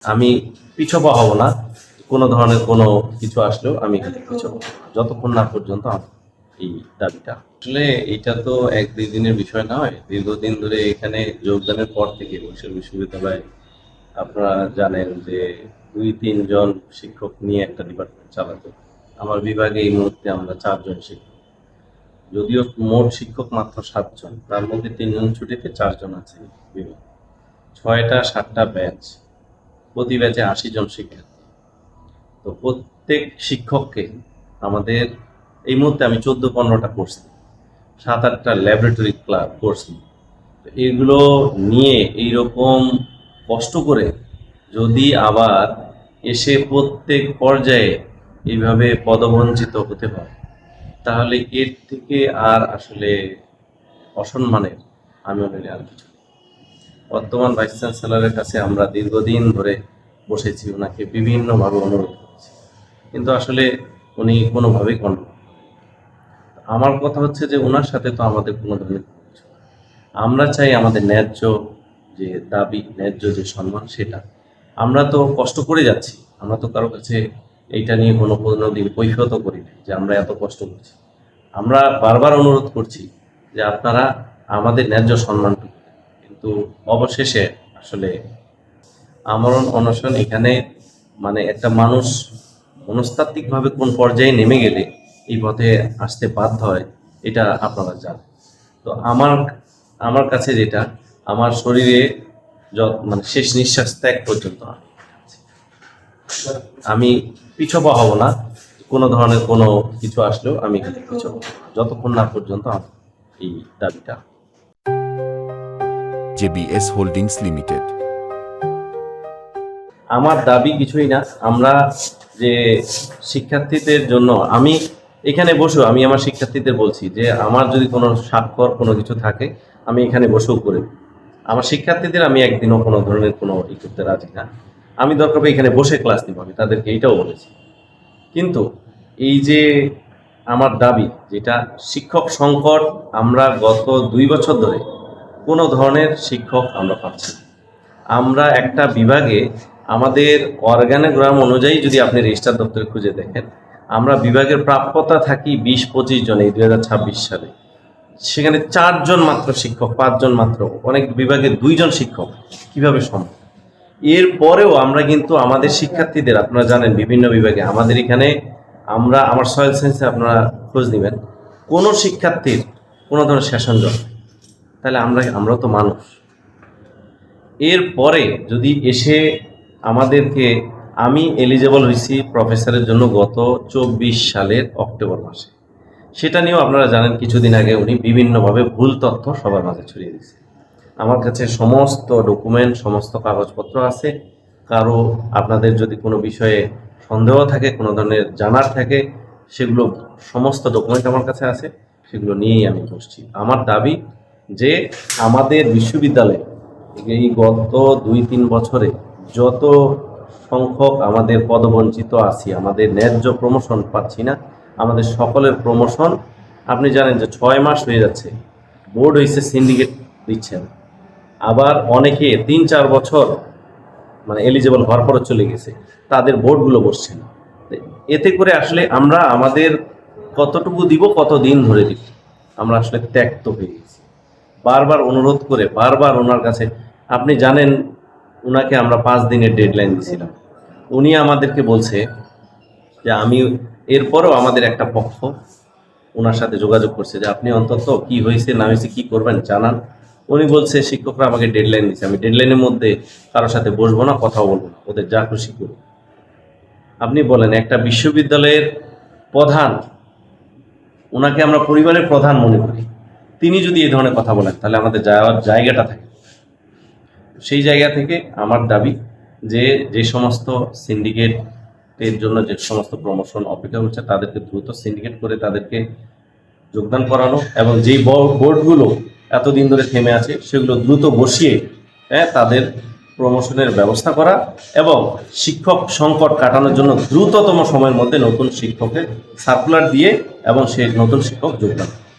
আমি পিছপা হব না। কোনো ধরনের কোনো কিছু আসলেও আমি পিছপা হব না, যতক্ষণ না পর্যন্ত আমার এই দাবিটা। আসলে এটা তো এক দুই দিনের বিষয় নয়, দীর্ঘদিন ধরে এখানে যোগদানের পর থেকে বরিশাল বিশ্ববিদ্যালয়ে আপনারা জানেন যে ২-৩ জন শিক্ষক নিয়ে একটা ডিপার্টমেন্ট চালাতো। আমার বিভাগে এই মুহূর্তে আমরা ৪ জন শিক্ষক, যদিও মোট শিক্ষক মাত্র ৭ জন, তার মধ্যে ৩ জন ছুটিতে, ৪ জন আছে বিভাগে। ৬টা-৭টা ব্যাচ, প্রতি ব্যাচে ৮০ জন শিক্ষার্থী। তো প্রত্যেক শিক্ষককে আমাদের এই মুহূর্তে আমি ১৪-১৫টা কোর্স নিই, ৭-৮টা ল্যাবরেটরি কোর্স নিই। তো এগুলো নিয়ে এইরকম কষ্ট করে যদি আবার এসে প্রত্যেক পর্যায়ে এইভাবে পদবঞ্চিত হতে হয়, তাহলে এর থেকে আর আসলে অসম্মানের আমি মনে করি আর কিছু নেই। বর্তমান ভাইস চ্যান্সেলরের কাছে আমরা দীর্ঘদিন ধরে বসেছি, ওনাকে বিভিন্নভাবে অনুরোধ করেছি, কিন্তু আসলে উনি কোনোভাবেই কন্ট্রোল। আমার কথা হচ্ছে যে ওনার সাথে তো আমাদের কোনো ধরনের কোনো কিছু না। আমরা চাই আমাদের ন্যায্য যে দাবি, ন্যায্য যে সম্মান, সেটা আমরা তো কষ্ট করে যাচ্ছি। আমরা তো কারো কাছে এইটা নিয়ে কোনো দিন কৈফিয়তও করি না যে আমরা এত কষ্ট করছি। আমরা বারবার অনুরোধ করছি যে আপনারা আমাদের ন্যায্য সম্মানটুকু দেন। কিন্তু অবশেষে আসলে আমরণ অনশন এখানে মানে একটা মানুষ মনস্তাত্ত্বিকভাবে কোন পর্যায়ে নেমে গেলে এই পথে আসতে বাধ্য হয়, এটা আপনারা জানেন। তো আমার আমার কাছে যেটা, আমার শরীরে মানে শেষ নিঃশ্বাস ত্যাগ পর্যন্ত আমি পিছপা হব না। কোনো ধরনের কোনো কিছু আসলেও আমি পিছপা হব না, যতক্ষণ না পর্যন্ত আমার এই দাবিটা। JBS holdings limited. আমার দাবি কিছুই না। আমরা যে শিক্ষার্থীদের জন্য আমি এখানে বসেও আমি আমার শিক্ষার্থীদের বলছি যে আমার যদি কোনো স্বাক্ষর কোনো কিছু থাকে, আমি এখানে বসেও করে দেব। আমার শিক্ষার্থীদের আমি একদিনও কোনো ধরনের কোনো করতে রাজি না। আমি দরকার পড়ে এখানে বসে ক্লাস নিব, আমি তাদেরকে এইটাও বলেছি। কিন্তু এই যে আমার দাবি, যেটা শিক্ষক সংকট, আমরা গত ২ বছর ধরে কোনো ধরনের শিক্ষক আমরা পাচ্ছি না। আমরা একটা বিভাগে আমাদের অর্গানোগ্রাম অনুযায়ী যদি আপনি রেজিস্ট্রার দপ্তরে খুঁজে দেখেন, আমরা বিভাগের প্রাপ্যতা থাকি ২০-২৫ জন এই ২০২৬ সালে। সেখানে ৪ জন মাত্র শিক্ষক, ৫ জন মাত্র, অনেক বিভাগে ২ জন শিক্ষক। কিভাবে সম্ভব? এরপরেও আমরা কিন্তু আমাদের শিক্ষার্থীদের, আপনারা জানেন বিভিন্ন বিভাগে আমাদের এখানে আমার সয়েল সায়েন্সে আপনারা খোঁজ নেবেন, কোনো শিক্ষার্থীর কোনো ধরনের সেশন জট নেই। তাহলে আমরাও তো মানুষ। এরপরে যদি এসে আমাদেরকে, আমি এলিজেবল হয়েছি প্রফেসরের জন্য গত ২৪ সালের অক্টোবর মাসে। সেটা নিয়েও আপনারা জানেন কিছুদিন আগে উনি বিভিন্নভাবে ভুল তথ্য সবার মাঝে ছড়িয়ে দিয়েছে। আমার কাছে সমস্ত ডকুমেন্ট, সমস্ত কাগজপত্র আছে। কারো আপনাদের যদি কোনো বিষয়ে সন্দেহ থাকে, কোনো ধরনের জানার থাকে, সেগুলো সমস্ত ডকুমেন্ট আমার কাছে আছে, সেগুলো নিয়েই আমি বসছি। আমার দাবি যে আমাদের বিশ্ববিদ্যালয়ে এই গত ২-৩ বছরে যত সংখ্যক আমাদের পদবঞ্চিত আছি, আমাদের ন্যায্য প্রমোশন পাচ্ছি না, আমাদের সকলের প্রমোশন, আপনি জানেন যে ৬ মাস হয়ে যাচ্ছে বোর্ড হয়েছে, সিন্ডিকেট দিচ্ছে না। আবার অনেকে ৩-৪ বছর মানে এলিজেবল হওয়ার পরে চলে গেছে, তাদের বোর্ডগুলো বসছে না। এতে করে আসলে আমরা আমাদের কতটুকু দিব, কত দিন ধরে দিব, আমরা আসলে ত্যক্ত হয়ে গেছি। বারবার অনুরোধ করে, বারবার ওনার কাছে, আপনি জানেন ওনাকে আমরা 5 দিনের ডেডলাইন দিয়েছিলাম। উনি আমাদেরকে বলছে যে আমি, এরপরও আমাদের একটা পক্ষ ওনার সাথে যোগাযোগ করছে যে আপনি অন্তত কি হয়েছে না হয়েছে কি করবেন জানান। উনি বলছে শিক্ষকরা আমাকে ডেডলাইন দিচ্ছে, আমি ডেডলাইনের মধ্যে কারোর সাথে বসবো না, কথাও বলবো না, ওদের যা খুশি করবো। আপনি বলেন, একটা বিশ্ববিদ্যালয়ের প্রধান, ওনাকে আমরা পরিবারের প্রধান মনে করি, তিনি যদি এই ধরনের কথা বলেন, তাহলে আমাদের যাওয়ার জায়গাটা থাকে। সেই জায়গা থেকে আমার দাবি যে যে সমস্ত সিন্ডিকেটের জন্য যে সমস্ত প্রমোশন অপেক্ষা করছে, তাদেরকে দ্রুত সিন্ডিকেট করে তাদেরকে যোগদান করানো, এবং যেই বোর্ডগুলো এতদিন ধরে থেমে আছে সেগুলো দ্রুত বসিয়ে তাদের প্রমোশনের ব্যবস্থা করা, এবং শিক্ষক সংকট কাটানোর জন্য দ্রুততম সময়ের মধ্যে নতুন শিক্ষকের সার্কুলার দিয়ে এবং সেই নতুন শিক্ষক যোগদান।